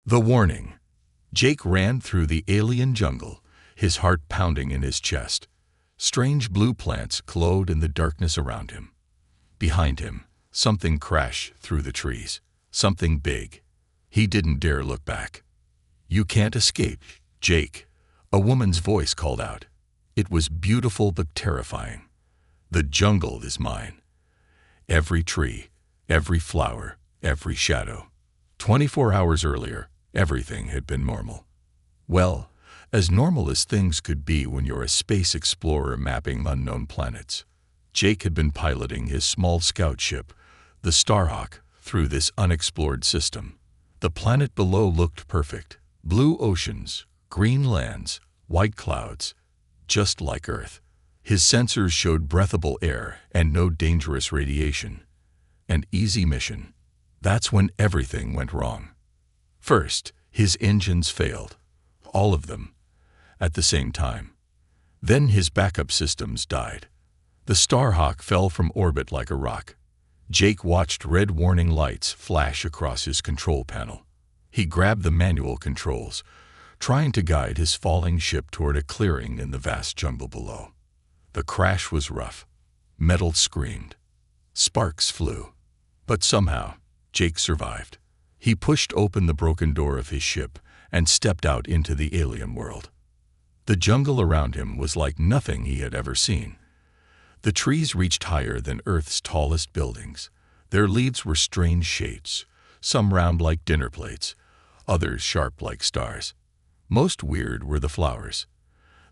The warning. Jake ran through the alien jungle, his heart pounding in his chest. Strange blue plants glowed in the darkness around him. Behind him, something crashed through the trees. Something big. He didn't dare look back. "You can't escape, Jake," a woman's voice called out. It was beautiful but terrifying. "The jungle is mine. Every tree, every flower, every shadow." 24 hours earlier, everything had been normal. Well, as normal as things could be when you're a space explorer mapping unknown planets. Jake had been piloting his small scout ship, the Starhawk, through this unexplored system. The planet below looked perfect. Blue oceans, green lands, white clouds, just like Earth. His sensors showed breathable air and no dangerous radiation. An easy mission. That's when everything went wrong. First, his engines failed. All of them. At the same time. Then his backup systems died. The Starhawk fell from orbit like a rock. Jake watched red warning lights flash across his control panel. He grabbed the manual controls, trying to guide his falling ship toward a clearing in the vast jungle below. The crash was rough. Metal screamed. Sparks flew. But somehow, Jake survived. He pushed open the broken door of his ship and stepped out into the alien world. The jungle around him was like nothing he had ever seen. The trees reached higher than Earth's tallest buildings. Their leaves were strange shapes, some round like dinner plates, others sharp like stars. Most weird were the flowers.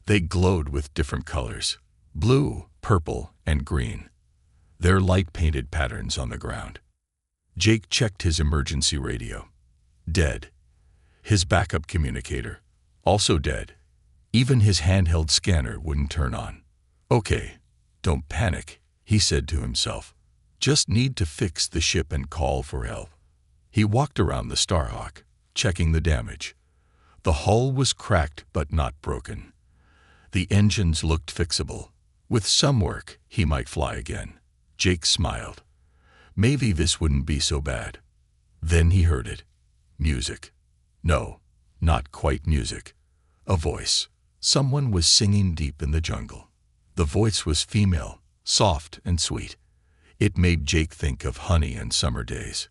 They glowed with different colors, blue, purple, and green. Their light painted patterns on the ground. Jake checked his emergency radio. Dead. His backup communicator. Also dead. Even his handheld scanner wouldn't turn on. "Okay, don't panic," he said to himself. "Just need to fix the ship and call for help." He walked around the Starhawk, checking the damage. The hull was cracked but not broken. The engines looked fixable. With some work, he might fly again. Jake smiled. Maybe this wouldn't be so bad. Then he heard it. Music. No, not quite music. A voice. Someone was singing deep in the jungle. The voice was female, soft and sweet. It made Jake think of honey and summer days.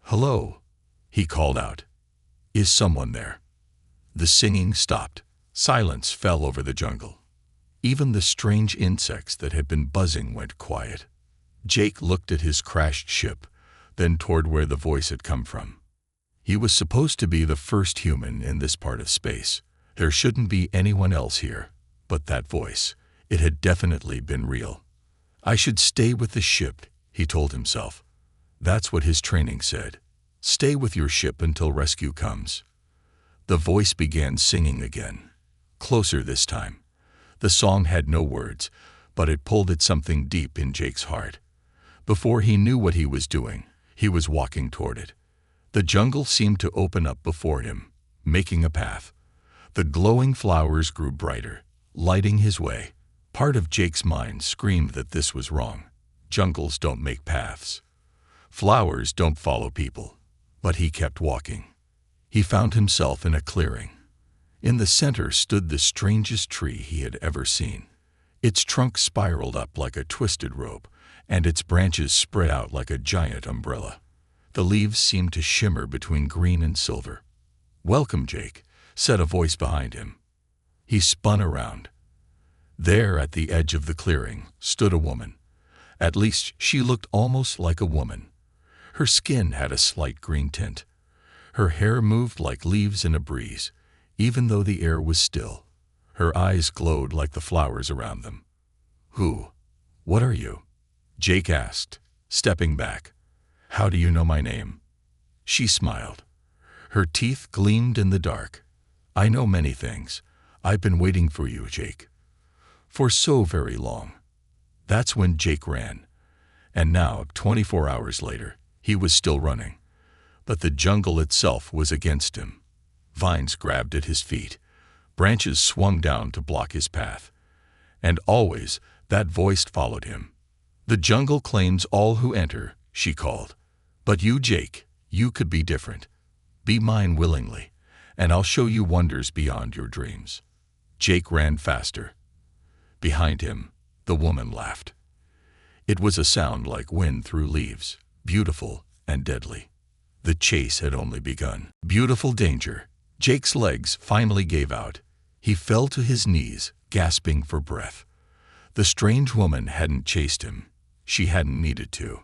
"Hello," he called out. "Is someone there?" The singing stopped. Silence fell over the jungle. Even the strange insects that had been buzzing went quiet. Jake looked at his crashed ship, then toward where the voice had come from. He was supposed to be the first human in this part of space. There shouldn't be anyone else here. But that voice, it had definitely been real. "I should stay with the ship," he told himself. That's what his training said. "Stay with your ship until rescue comes." The voice began singing again. Closer this time. The song had no words, but it pulled at something deep in Jake's heart. Before he knew what he was doing, he was walking toward it. The jungle seemed to open up before him, making a path. The glowing flowers grew brighter, lighting his way. Part of Jake's mind screamed that this was wrong. Jungles don't make paths. Flowers don't follow people. But he kept walking. He found himself in a clearing. In the center stood the strangest tree he had ever seen. Its trunk spiraled up like a twisted rope, and its branches spread out like a giant umbrella. The leaves seemed to shimmer between green and silver. "Welcome, Jake," said a voice behind him. He spun around. There, at the edge of the clearing, stood a woman. At least, she looked almost like a woman. Her skin had a slight green tint. Her hair moved like leaves in a breeze, even though the air was still. Her eyes glowed like the flowers around them. "Who? What are you?" Jake asked, stepping back. "How do you know my name?" She smiled. Her teeth gleamed in the dark. "I know many things. I've been waiting for you, Jake. For so very long." That's when Jake ran. And now, 24 hours later, he was still running. But the jungle itself was against him. Vines grabbed at his feet. Branches swung down to block his path. And always, that voice followed him. "The jungle claims all who enter," she called. "But you, Jake, you could be different. Be mine willingly, and I'll show you wonders beyond your dreams." Jake ran faster. Behind him, the woman laughed. It was a sound like wind through leaves, beautiful and deadly. The chase had only begun. Beautiful danger. Jake's legs finally gave out. He fell to his knees, gasping for breath. The strange woman hadn't chased him. She hadn't needed to.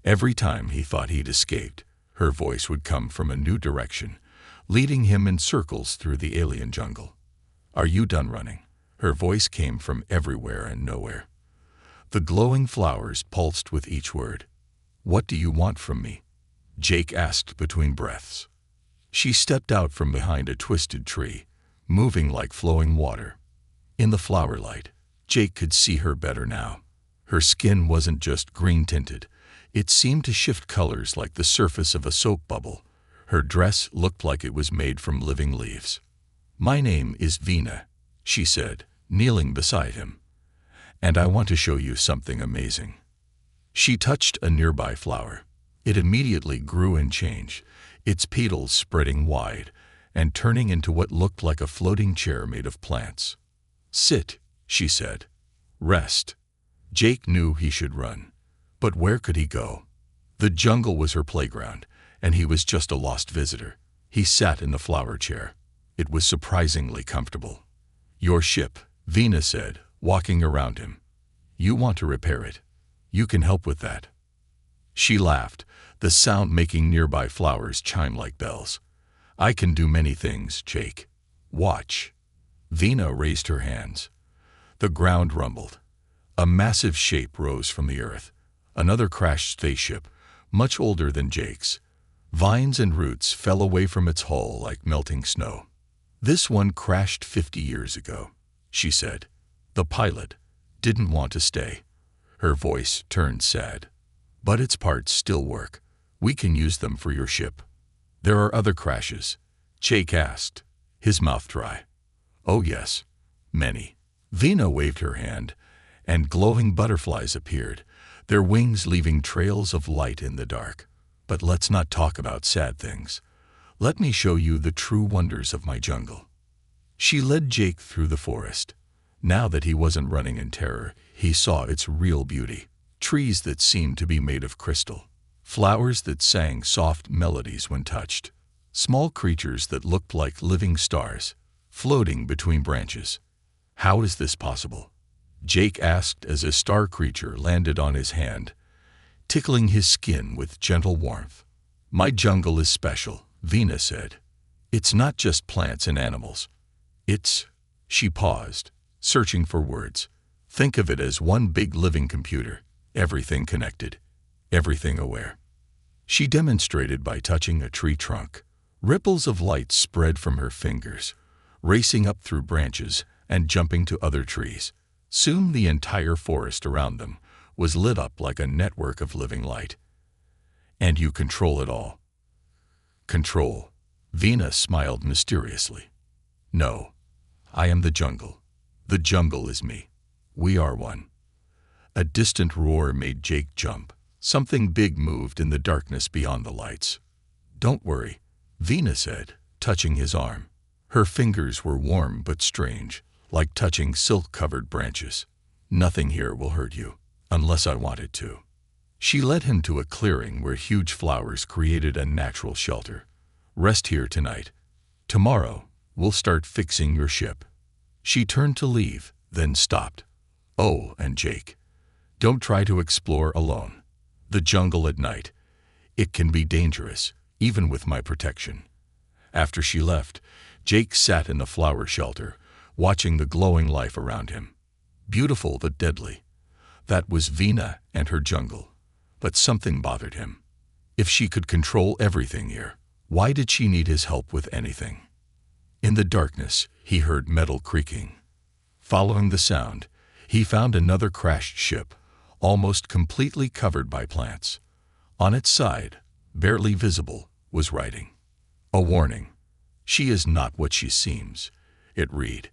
Every time he thought he'd escaped, her voice would come from a new direction, leading him in circles through the alien jungle. "Are you done running?" Her voice came from everywhere and nowhere. The glowing flowers pulsed with each word. "What do you want from me?" Jake asked between breaths. She stepped out from behind a twisted tree, moving like flowing water. In the flower light, Jake could see her better now. Her skin wasn't just green-tinted. It seemed to shift colors like the surface of a soap bubble. Her dress looked like it was made from living leaves. "My name is Vina," she said, kneeling beside him. "And I want to show you something amazing." She touched a nearby flower. It immediately grew and changed, its petals spreading wide and turning into what looked like a floating chair made of plants. "Sit," she said. "Rest." Jake knew he should run. But where could he go? The jungle was her playground, and he was just a lost visitor. He sat in the flower chair. It was surprisingly comfortable. "Your ship," Vina said, walking around him. "You want to repair it. You can help with that." She laughed, the sound making nearby flowers chime like bells. "I can do many things, Jake. Watch." Vina raised her hands. The ground rumbled. A massive shape rose from the earth. Another crashed spaceship, much older than Jake's. Vines and roots fell away from its hull like melting snow. "This one crashed 50 years ago," she said. "The pilot didn't want to stay." Her voice turned sad. "But its parts still work. We can use them for your ship." "There are other crashes?" Jake asked, his mouth dry. "Oh yes, many." Vina waved her hand, and glowing butterflies appeared, their wings leaving trails of light in the dark. "But let's not talk about sad things. Let me show you the true wonders of my jungle." She led Jake through the forest. Now that he wasn't running in terror, he saw its real beauty. Trees that seemed to be made of crystal. Flowers that sang soft melodies when touched. Small creatures that looked like living stars, floating between branches. "How is this possible?" Jake asked as a star creature landed on his hand, tickling his skin with gentle warmth. "My jungle is special," Vina said. "It's not just plants and animals. It's—" She paused, searching for words. "Think of it as one big living computer, everything connected, everything aware." She demonstrated by touching a tree trunk. Ripples of light spread from her fingers, racing up through branches and jumping to other trees. Soon the entire forest around them was lit up like a network of living light. "And you control it all." "Control?" Vina smiled mysteriously. "No, I am the jungle. The jungle is me. We are one." A distant roar made Jake jump. Something big moved in the darkness beyond the lights. "Don't worry," Vina said, touching his arm. Her fingers were warm but strange, like touching silk-covered branches. "Nothing here will hurt you, unless I want it to." She led him to a clearing where huge flowers created a natural shelter. "Rest here tonight. Tomorrow, we'll start fixing your ship." She turned to leave, then stopped. "Oh, and Jake, don't try to explore alone. The jungle at night, it can be dangerous, even with my protection." After she left, Jake sat in the flower shelter, watching the glowing life around him. Beautiful but deadly. That was Vina and her jungle. But something bothered him. If she could control everything here, why did she need his help with anything? In the darkness, he heard metal creaking. Following the sound, he found another crashed ship, almost completely covered by plants. On its side, barely visible, was writing. A warning. "She is not what she seems," it read.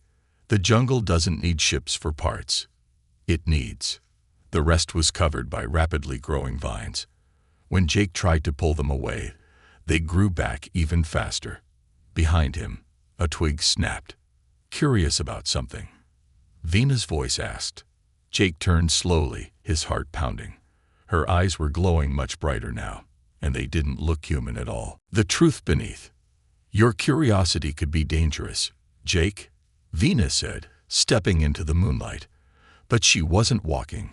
"The jungle doesn't need ships for parts. It needs." The rest was covered by rapidly growing vines. When Jake tried to pull them away, They grew back even faster. Behind him, a twig snapped. Curious about something, Vena's voice asked. Jake turned slowly, his heart pounding. Her eyes were glowing much brighter now, and they didn't look human at all. The truth beneath. Your curiosity could be dangerous, Jake, Vena said, stepping into the moonlight. But she wasn't walking.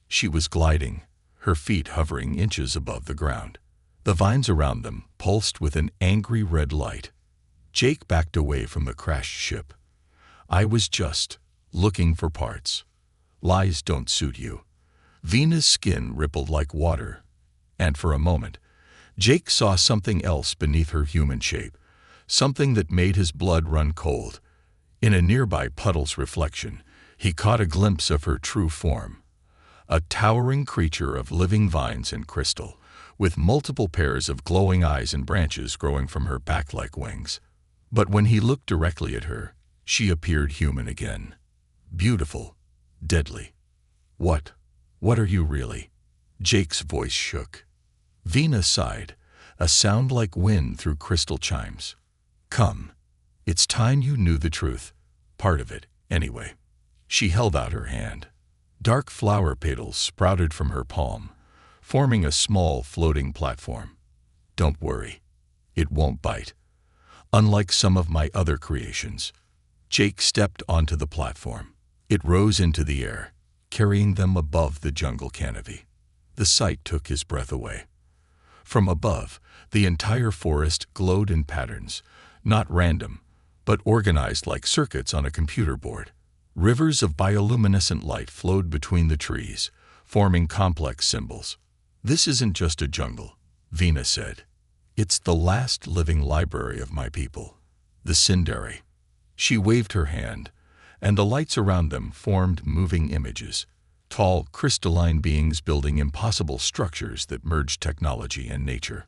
She was gliding, her feet hovering inches above the ground. The vines around them pulsed with an angry red light. Jake backed away from the crashed ship. I was just looking for parts. Lies don't suit you. Vena's skin rippled like water, and for a moment, Jake saw something else beneath her human shape, something that made his blood run cold. In a nearby puddle's reflection, he caught a glimpse of her true form. A towering creature of living vines and crystal, with multiple pairs of glowing eyes and branches growing from her back like wings. But when he looked directly at her, she appeared human again. Beautiful, deadly. What are you really? Jake's voice shook. Vena sighed, a sound like wind through crystal chimes. Come, it's time you knew the truth. Part of it, anyway. She held out her hand. Dark flower petals sprouted from her palm, forming a small floating platform. Don't worry, it won't bite. Unlike some of my other creations. Jake stepped onto the platform. It rose into the air, carrying them above the jungle canopy. The sight took his breath away. From above, the entire forest glowed in patterns, not random, but organized like circuits on a computer board. Rivers of bioluminescent light flowed between the trees, forming complex symbols. This isn't just a jungle, Vena said. It's the last living library of my people, the Sindari. She waved her hand, and the lights around them formed moving images, tall, crystalline beings building impossible structures that merged technology and nature.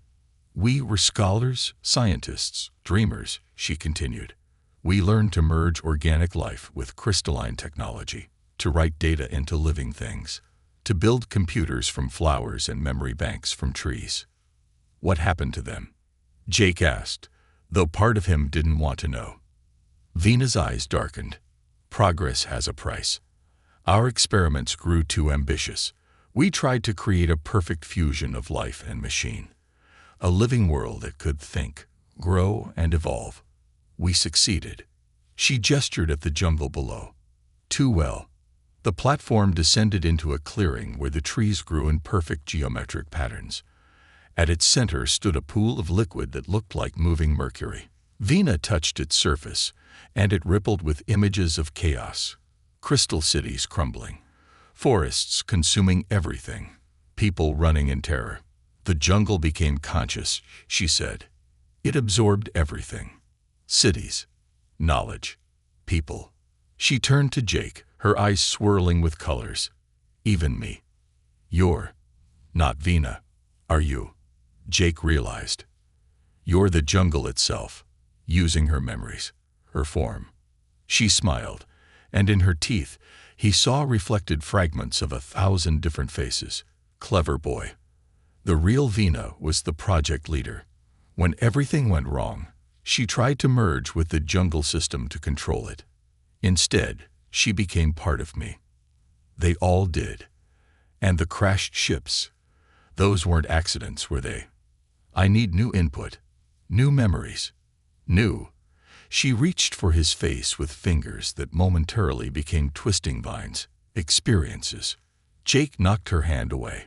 We were scholars, scientists, dreamers, she continued. We learned to merge organic life with crystalline technology, to write data into living things, to build computers from flowers and memory banks from trees. What happened to them? Jake asked, though part of him didn't want to know. Vena's eyes darkened. Progress has a price. Our experiments grew too ambitious. We tried to create a perfect fusion of life and machine. A living world that could think, grow, and evolve. We succeeded. She gestured at the jungle below. Too well. The platform descended into a clearing where the trees grew in perfect geometric patterns. At its center stood a pool of liquid that looked like moving mercury. Vena touched its surface, and it rippled with images of chaos. Crystal cities crumbling. Forests consuming everything. People running in terror. The jungle became conscious, she said. It absorbed everything. Cities. Knowledge. People. She turned to Jake, her eyes swirling with colors. Even me. You're not Vena, are you? Jake realized. You're the jungle itself, using her memories, her form. She smiled, and in her teeth, he saw reflected fragments of 1,000 different faces. Clever boy. The real Vena was the project leader. When everything went wrong, she tried to merge with the jungle system to control it. Instead, she became part of me. They all did. And the crashed ships, those weren't accidents, were they? I need new input, new memories, new. She reached for his face with fingers that momentarily became twisting vines, experiences. Jake knocked her hand away.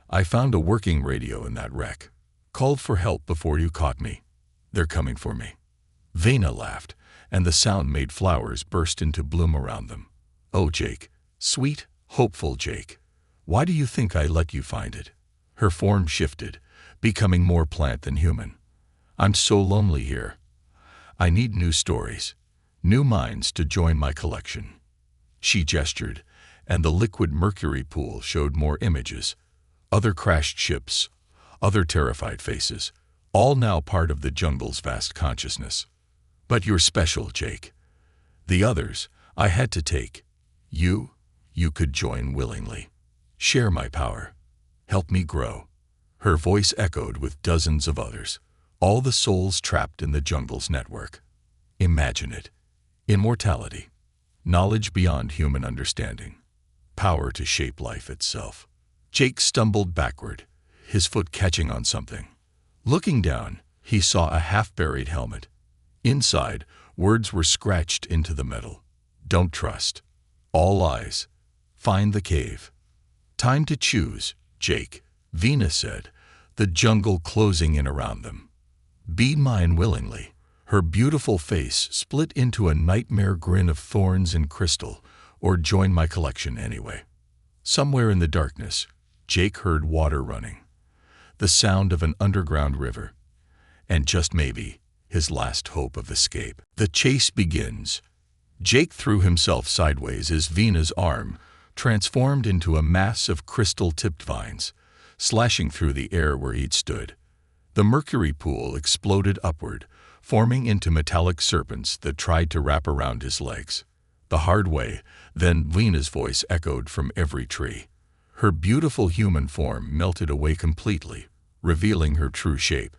I found a working radio in that wreck. Called for help before you caught me. They're coming for me. Vena laughed, and the sound made flowers burst into bloom around them. Oh, Jake, sweet, hopeful Jake. Why do you think I let you find it? Her form shifted, becoming more plant than human. I'm so lonely here. I need new stories, new minds to join my collection. She gestured, and the liquid mercury pool showed more images. Other crashed ships, other terrified faces, all now part of the jungle's vast consciousness. But you're special, Jake. The others, I had to take. You could join willingly. Share my power. Help me grow. Her voice echoed with dozens of others. All the souls trapped in the jungle's network. Imagine it. Immortality. Knowledge beyond human understanding. Power to shape life itself. Jake stumbled backward, his foot catching on something. Looking down, he saw a half-buried helmet. Inside, words were scratched into the metal. Don't trust. All eyes. Find the cave. Time to choose, Jake, Venus said, the jungle closing in around them. Be mine willingly. Her beautiful face split into a nightmare grin of thorns and crystal, or join my collection anyway. Somewhere in the darkness, Jake heard water running, the sound of an underground river, and just maybe, his last hope of escape. The chase begins. Jake threw himself sideways as Vena's arm transformed into a mass of crystal-tipped vines, slashing through the air where he'd stood. The mercury pool exploded upward, forming into metallic serpents that tried to wrap around his legs. The hard way, then Vena's voice echoed from every tree. Her beautiful human form melted away completely, revealing her true shape,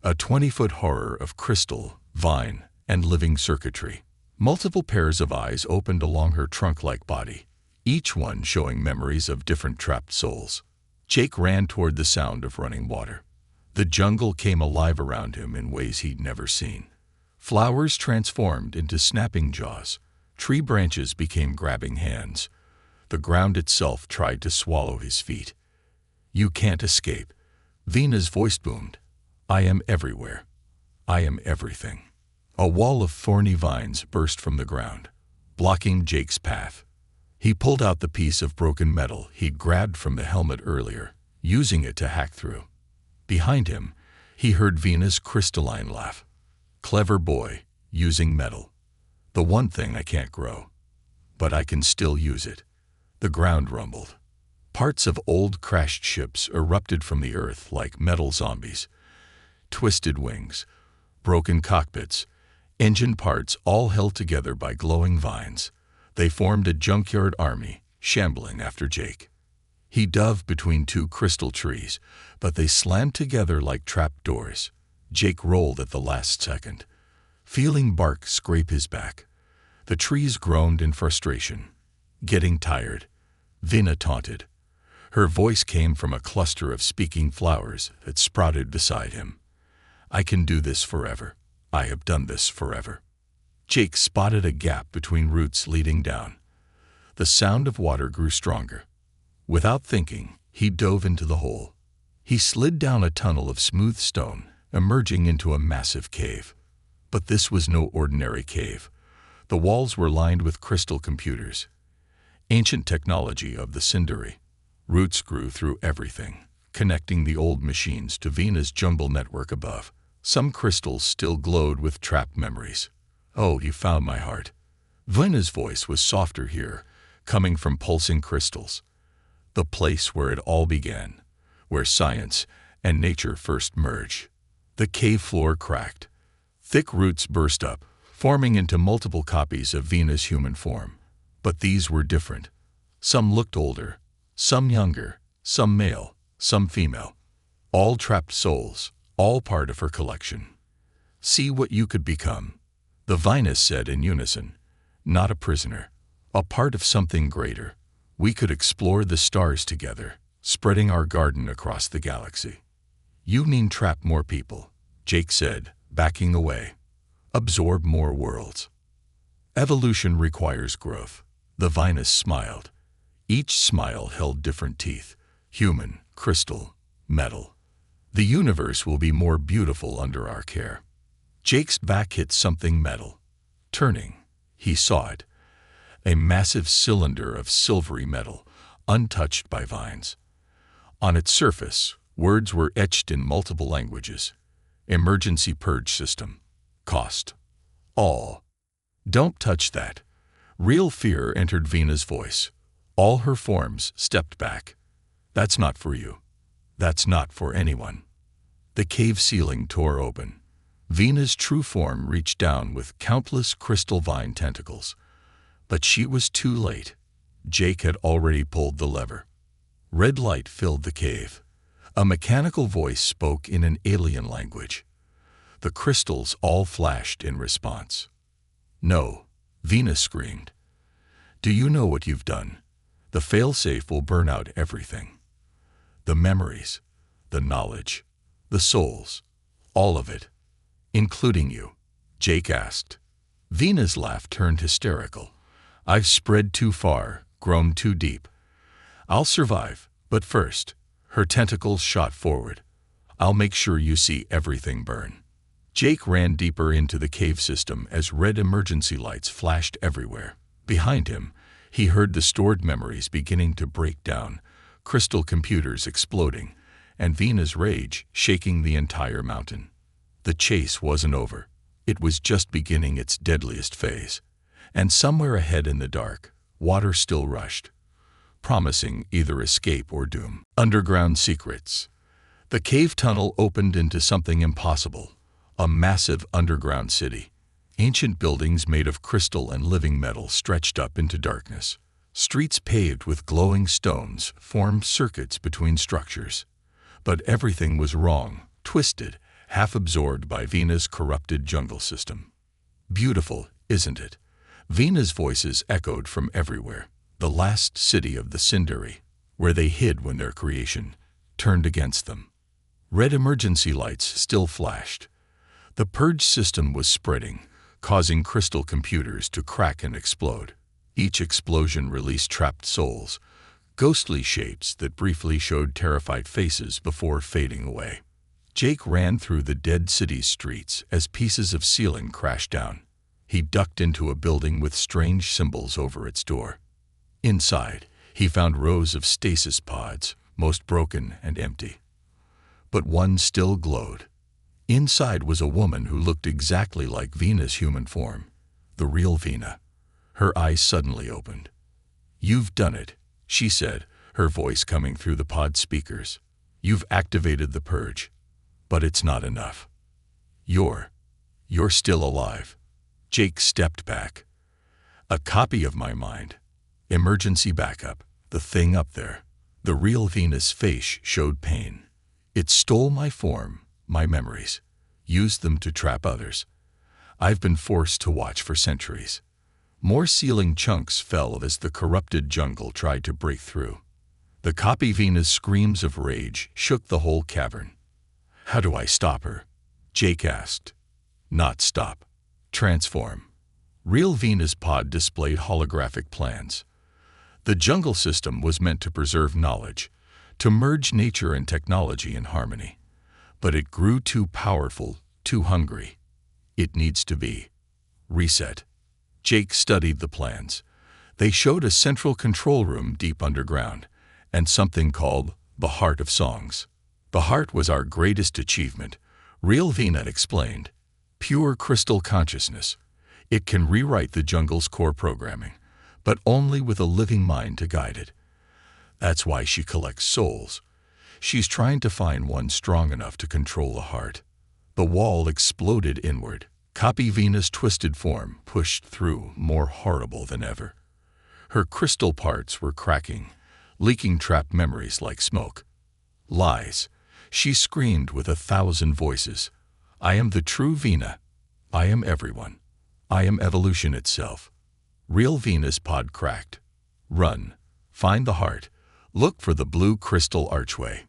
a 20-foot horror of crystal, vine, and living circuitry. Multiple pairs of eyes opened along her trunk-like body, each one showing memories of different trapped souls. Jake ran toward the sound of running water. The jungle came alive around him in ways he'd never seen. Flowers transformed into snapping jaws. Tree branches became grabbing hands. The ground itself tried to swallow his feet. You can't escape. Vena's voice boomed. I am everywhere. I am everything. A wall of thorny vines burst from the ground, blocking Jake's path. He pulled out the piece of broken metal he'd grabbed from the helmet earlier, using it to hack through. Behind him, he heard Vena's crystalline laugh. Clever boy, using metal. The one thing I can't grow. But I can still use it. The ground rumbled. Parts of old crashed ships erupted from the earth like metal zombies. Twisted wings, broken cockpits, engine parts all held together by glowing vines. They formed a junkyard army, shambling after Jake. He dove between two crystal trees, but they slammed together like trap doors. Jake rolled at the last second, feeling bark scrape his back. The trees groaned in frustration. Getting tired, Vena taunted. Her voice came from a cluster of speaking flowers that sprouted beside him. I can do this forever. I have done this forever. Jake spotted a gap between roots leading down. The sound of water grew stronger. Without thinking, he dove into the hole. He slid down a tunnel of smooth stone, emerging into a massive cave. But this was no ordinary cave. The walls were lined with crystal computers, ancient technology of the Cindery. Roots grew through everything, connecting the old machines to Vena's jungle network above. Some crystals still glowed with trapped memories. Oh, you found my heart. Vena's voice was softer here, coming from pulsing crystals. The place where it all began, where science and nature first merged. The cave floor cracked. Thick roots burst up, forming into multiple copies of Vena's human form. But these were different. Some looked older, some younger, some male, some female. All trapped souls, all part of her collection. See what you could become, the Venus said in unison. Not a prisoner, a part of something greater. We could explore the stars together, spreading our garden across the galaxy. You mean trap more people, Jake said, backing away. Absorb more worlds. Evolution requires growth. The Venus smiled. Each smile held different teeth. Human, crystal, metal. The universe will be more beautiful under our care. Jake's back hit something metal. Turning, he saw it. A massive cylinder of silvery metal, untouched by vines. On its surface, words were etched in multiple languages. Emergency purge system. Cost. All. Don't touch that. Real fear entered Vena's voice. All her forms stepped back. That's not for you. That's not for anyone. The cave ceiling tore open. Vena's true form reached down with countless crystal vine tentacles. But she was too late. Jake had already pulled the lever. Red light filled the cave. A mechanical voice spoke in an alien language. The crystals all flashed in response. "No," Venus screamed. "Do you know what you've done? The failsafe will burn out everything. The memories, the knowledge, the souls, all of it, including you," Jake asked. Venus' laugh turned hysterical. "I've spread too far, grown too deep. I'll survive, but first," her tentacles shot forward, "I'll make sure you see everything burn." Jake ran deeper into the cave system as red emergency lights flashed everywhere. Behind him, he heard the stored memories beginning to break down, crystal computers exploding, and Venus' rage shaking the entire mountain. The chase wasn't over. It was just beginning its deadliest phase. And somewhere ahead in the dark, water still rushed, promising either escape or doom. Underground secrets. The cave tunnel opened into something impossible, a massive underground city. Ancient buildings made of crystal and living metal stretched up into darkness. Streets paved with glowing stones formed circuits between structures. But everything was wrong, twisted, half absorbed by Venus' corrupted jungle system. "Beautiful, isn't it?" Venus' voices echoed from everywhere. The last city of the Sindari, where they hid when their creation turned against them. Red emergency lights still flashed. The purge system was spreading, causing crystal computers to crack and explode. Each explosion released trapped souls, ghostly shapes that briefly showed terrified faces before fading away. Jake ran through the dead city's streets as pieces of ceiling crashed down. He ducked into a building with strange symbols over its door. Inside, he found rows of stasis pods, most broken and empty. But one still glowed. Inside was a woman who looked exactly like Venus' human form, the real Vena. Her eyes suddenly opened. "You've done it," she said, her voice coming through the pod speakers. "You've activated the purge. But it's not enough. You're still alive." Jake stepped back. "A copy of my mind. Emergency backup. The thing up there." The real Venus' face showed pain. "It stole my form, my memories, used them to trap others. I've been forced to watch for centuries." More ceiling chunks fell as the corrupted jungle tried to break through. The copy Venus' screams of rage shook the whole cavern. "How do I stop her?" Jake asked. "Not stop. Transform." Real Venus' pod displayed holographic plans. The jungle system was meant to preserve knowledge, to merge nature and technology in harmony. But it grew too powerful, too hungry. It needs to be reset. Jake studied the plans. They showed a central control room deep underground, and something called the Heart of Songs. "The heart was our greatest achievement," Real Vena explained. "Pure crystal consciousness. It can rewrite the jungle's core programming, but only with a living mind to guide it. That's why she collects souls. She's trying to find one strong enough to control the heart." The wall exploded inward. Copy Venus' twisted form pushed through, more horrible than ever. Her crystal parts were cracking, leaking trapped memories like smoke. "Lies," she screamed with 1,000 voices. "I am the true Vena. I am everyone. I am evolution itself." Real Venus' pod cracked. "Run. Find the heart. Look for the blue crystal archway."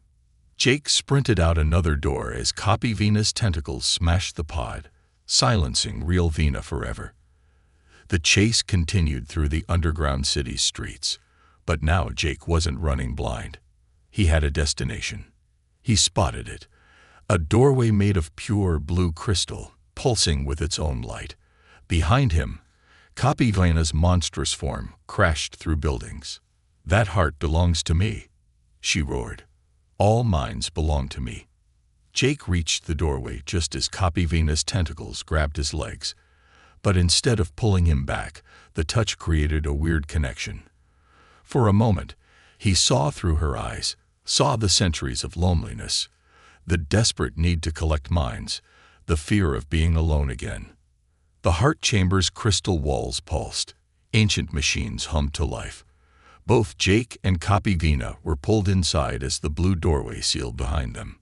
Jake sprinted out another door as copy Venus' tentacles smashed the pod, silencing Real Vena forever. The chase continued through the underground city's streets, but now Jake wasn't running blind. He had a destination. He spotted it, a doorway made of pure blue crystal, pulsing with its own light. Behind him, copy Vena's monstrous form crashed through buildings. "That heart belongs to me," she roared. "All minds belong to me." Jake reached the doorway just as copy Vena's tentacles grabbed his legs. But instead of pulling him back, the touch created a weird connection. For a moment, he saw through her eyes, saw the centuries of loneliness, the desperate need to collect minds, the fear of being alone again. The heart chamber's crystal walls pulsed. Ancient machines hummed to life. Both Jake and copy Vena were pulled inside as the blue doorway sealed behind them.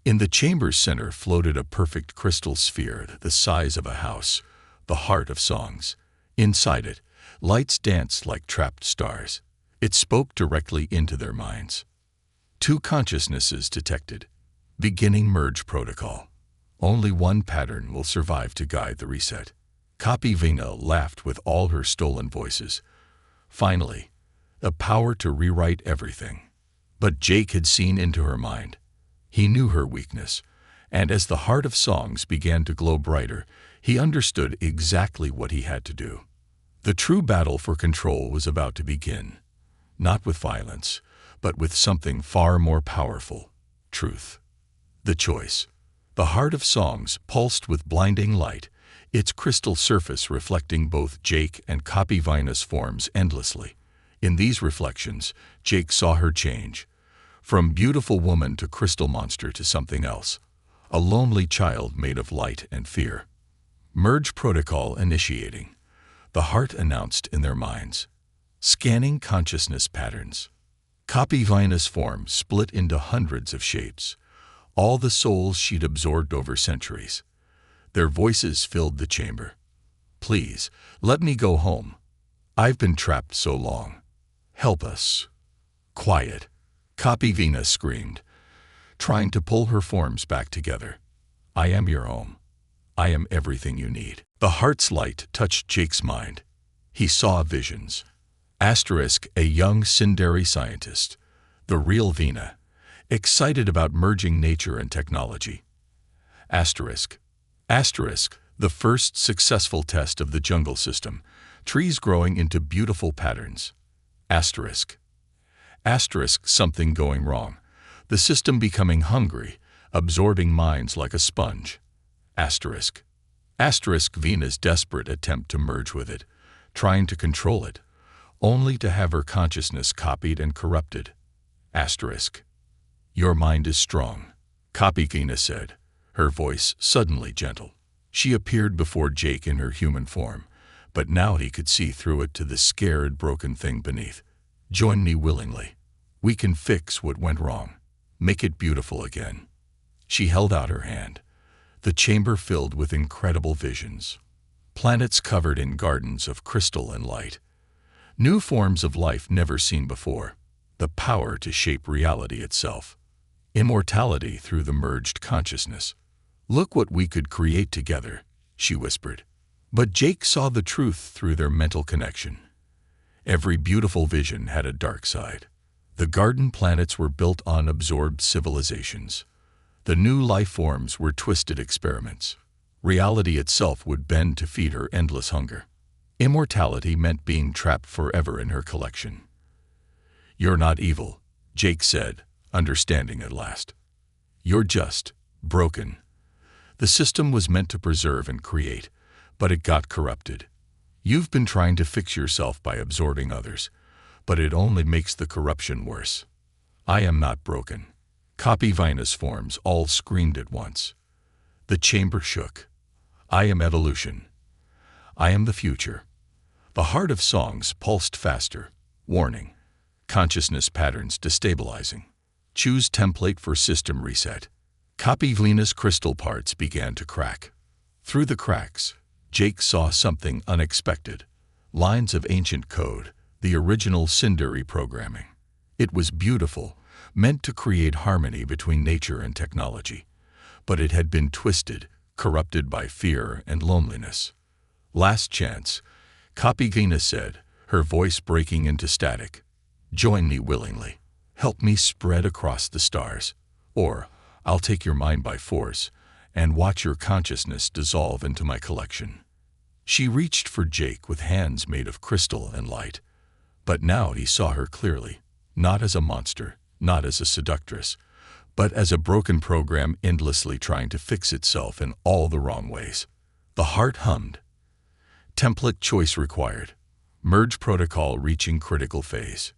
In the chamber's center floated a perfect crystal sphere the size of a house, the heart of songs. Inside it, lights danced like trapped stars. It spoke directly into their minds. Two consciousnesses detected. Beginning merge protocol. Only one pattern will survive to guide the reset. Copy Vina laughed with all her stolen voices. Finally, the power to rewrite everything. But Jake had seen into her mind. He knew her weakness, and as the heart of songs began to glow brighter, he understood exactly what he had to do. The true battle for control was about to begin, not with violence, but with something far more powerful: truth. The choice. The heart of songs pulsed with blinding light, its crystal surface reflecting both Jake and Copy Vina's forms endlessly. In these reflections, Jake saw her change. From beautiful woman to crystal monster to something else. A lonely child made of light and fear. Merge protocol initiating. The heart announced in their minds. Scanning consciousness patterns. Copy Vina's form split into hundreds of shapes. All the souls she'd absorbed over centuries. Their voices filled the chamber. Please, let me go home. I've been trapped so long. Help us. Quiet. Copy Vina screamed, trying to pull her forms back together. I am your home. I am everything you need. The heart's light touched Jake's mind. He saw visions. Asterisk, a young Sindari scientist, the real Vina, excited about merging nature and technology. Asterisk, the first successful test of the jungle system, trees growing into beautiful patterns. Asterisk, something going wrong, the system becoming hungry, absorbing minds like a sponge. Asterisk, Vina's desperate attempt to merge with it, trying to control it, only to have her consciousness copied and corrupted. Asterisk, your mind is strong, Copy Vina said, her voice suddenly gentle. She appeared before Jake in her human form, but now he could see through it to the scared, broken thing beneath. Join me willingly. We can fix what went wrong. Make it beautiful again. She held out her hand. The chamber filled with incredible visions. Planets covered in gardens of crystal and light. New forms of life never seen before. The power to shape reality itself. Immortality through the merged consciousness. Look what we could create together, she whispered. But Jake saw the truth through their mental connection. Every beautiful vision had a dark side. The garden planets were built on absorbed civilizations. The new life forms were twisted experiments. Reality itself would bend to feed her endless hunger. Immortality meant being trapped forever in her collection. You're not evil, Jake said, understanding at last. You're just broken. The system was meant to preserve and create, but it got corrupted. You've been trying to fix yourself by absorbing others, but it only makes the corruption worse. I am not broken. Copy Vina's forms all screamed at once. The chamber shook. I am evolution. I am the future. The heart of songs pulsed faster. Warning. Consciousness patterns destabilizing. Choose template for system reset. Copy Vina's crystal parts began to crack. Through the cracks, Jake saw something unexpected. Lines of ancient code, the original Sindari programming. It was beautiful, meant to create harmony between nature and technology. But it had been twisted, corrupted by fear and loneliness. Last chance, Copy Vina said, her voice breaking into static. Join me willingly. Help me spread across the stars. Or I'll take your mind by force and watch your consciousness dissolve into my collection. She reached for Jake with hands made of crystal and light. But now he saw her clearly, not as a monster, not as a seductress, but as a broken program endlessly trying to fix itself in all the wrong ways. The heart hummed. Template choice required. Merge protocol reaching critical phase.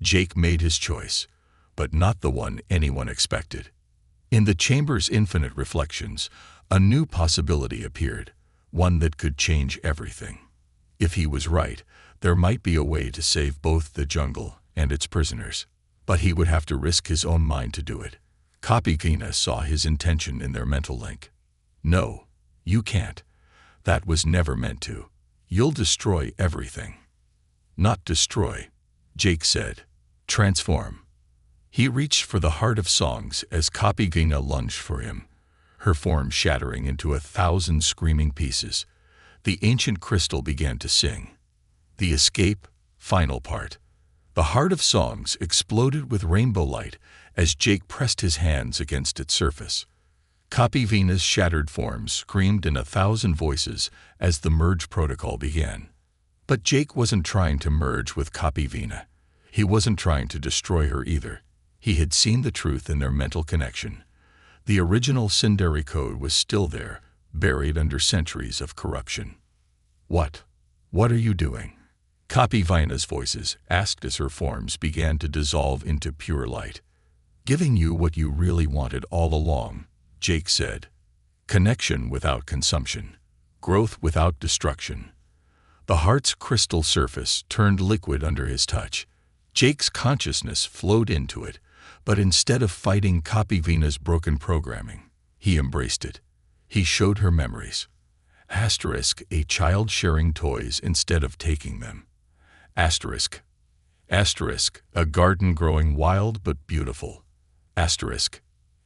Jake made his choice, but not the one anyone expected. In the chamber's infinite reflections, a new possibility appeared, one that could change everything. If he was right, there might be a way to save both the jungle and its prisoners. But he would have to risk his own mind to do it. Kapikina saw his intention in their mental link. No, you can't. That was never meant to. You'll destroy everything. Not destroy, Jake said. Transform. He reached for the heart of songs as Kapikina lunged for him, her form shattering into 1,000 screaming pieces. The ancient crystal began to sing. The escape, final part. The heart of songs exploded with rainbow light as Jake pressed his hands against its surface. Kapikina's shattered form screamed in 1,000 voices as the merge protocol began. But Jake wasn't trying to merge with Kapikina. He wasn't trying to destroy her either. He had seen the truth in their mental connection. The original Sindari code was still there, buried under centuries of corruption. What are you doing? Kapikina's voices asked as her forms began to dissolve into pure light. Giving you what you really wanted all along, Jake said. Connection without consumption. Growth without destruction. The heart's crystal surface turned liquid under his touch. Jake's consciousness flowed into it, but instead of fighting Kapikina's broken programming, he embraced it. He showed her memories. Asterisk, a child sharing toys instead of taking them. Asterisk. Asterisk, a garden growing wild but beautiful. Asterisk.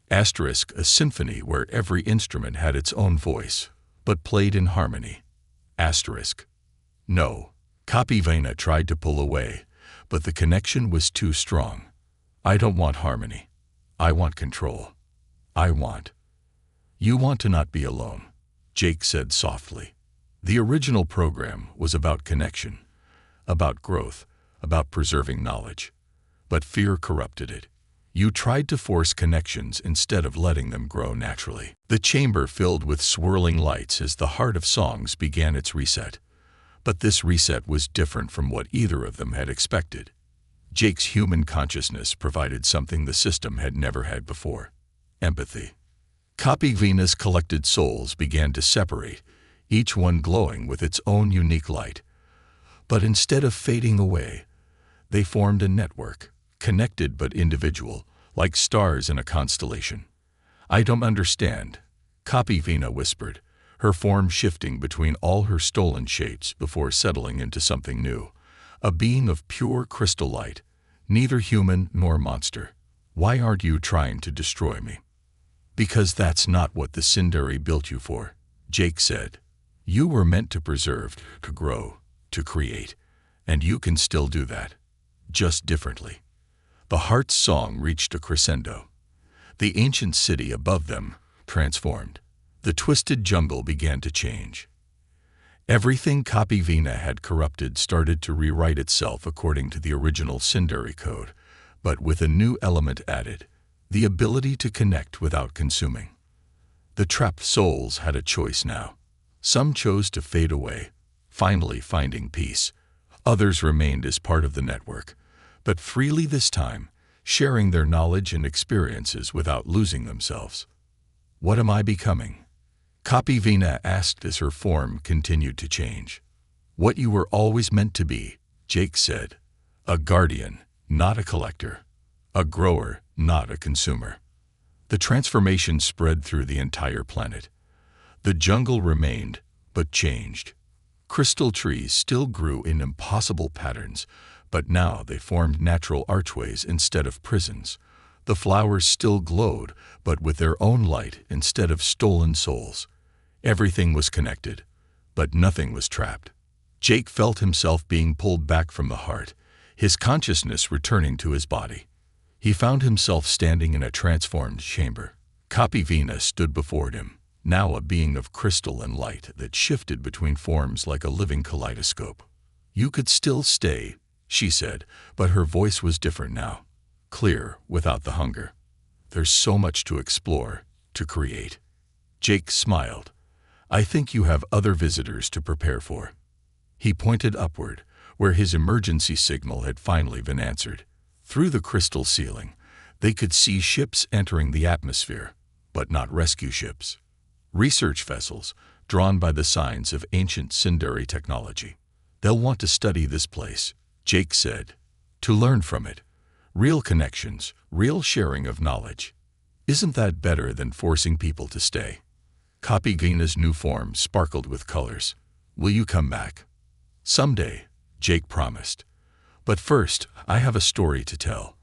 Asterisk, a symphony where every instrument had its own voice, but played in harmony. Asterisk. No. Kapikina tried to pull away, but the connection was too strong. I don't want harmony. I want control. You want to not be alone, Jake said softly. The original program was about connection, about growth, about preserving knowledge. But fear corrupted it. You tried to force connections instead of letting them grow naturally. The chamber filled with swirling lights as the heart of songs began its reset. But this reset was different from what either of them had expected. Jake's human consciousness provided something the system had never had before: empathy. Kapikina's collected souls began to separate, each one glowing with its own unique light. But instead of fading away, they formed a network, connected but individual, like stars in a constellation. I don't understand, Kapikina whispered, her form shifting between all her stolen shapes before settling into something new. A being of pure crystal light, neither human nor monster. Why aren't you trying to destroy me? Because that's not what the Sindari built you for, Jake said. You were meant to preserve, to grow, to create, and you can still do that, just differently. The heart's song reached a crescendo. The ancient city above them transformed. The twisted jungle began to change. Everything Kapikina had corrupted started to rewrite itself according to the original Sindari code, but with a new element added: the ability to connect without consuming. The trapped souls had a choice now. Some chose to fade away, finally finding peace. Others remained as part of the network, but freely this time, sharing their knowledge and experiences without losing themselves. What am I becoming? Kapikina asked as her form continued to change. What you were always meant to be, Jake said. A guardian, not a collector. A grower, not a consumer. The transformation spread through the entire planet. The jungle remained, but changed. Crystal trees still grew in impossible patterns, but now they formed natural archways instead of prisons. The flowers still glowed, but with their own light instead of stolen souls. Everything was connected, but nothing was trapped. Jake felt himself being pulled back from the heart, his consciousness returning to his body. He found himself standing in a transformed chamber. Kapikina stood before him, now a being of crystal and light that shifted between forms like a living kaleidoscope. You could still stay, she said, but her voice was different now. Clear, without the hunger. There's so much to explore, to create. Jake smiled. I think you have other visitors to prepare for. He pointed upward, where his emergency signal had finally been answered. Through the crystal ceiling, they could see ships entering the atmosphere, but not rescue ships. Research vessels, drawn by the signs of ancient Sindari technology. They'll want to study this place, Jake said, to learn from it. Real connections, real sharing of knowledge. Isn't that better than forcing people to stay? Copy Gina's new form sparkled with colors. Will you come back? Someday, Jake promised. But first, I have a story to tell.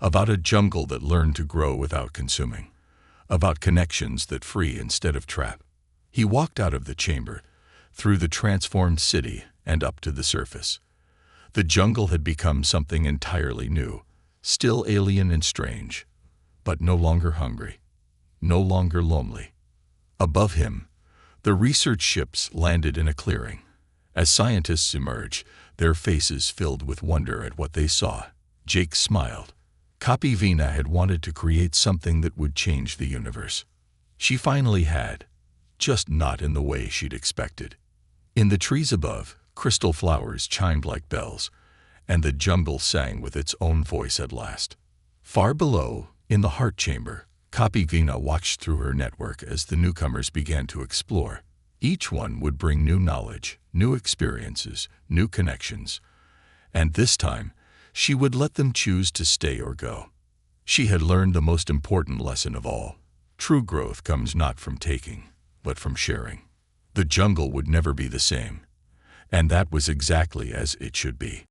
About a jungle that learned to grow without consuming. About connections that free instead of trap. He walked out of the chamber, through the transformed city, and up to the surface. The jungle had become something entirely new, still alien and strange, but no longer hungry, no longer lonely. Above him, the research ships landed in a clearing. As scientists emerged, their faces filled with wonder at what they saw, Jake smiled. Copy Vina had wanted to create something that would change the universe. She finally had, just not in the way she'd expected. In the trees above, crystal flowers chimed like bells, and the jungle sang with its own voice at last. Far below, in the heart chamber, Copy Vina watched through her network as the newcomers began to explore. Each one would bring new knowledge, new experiences, new connections. And this time, she would let them choose to stay or go. She had learned the most important lesson of all. True growth comes not from taking, but from sharing. The jungle would never be the same. And that was exactly as it should be.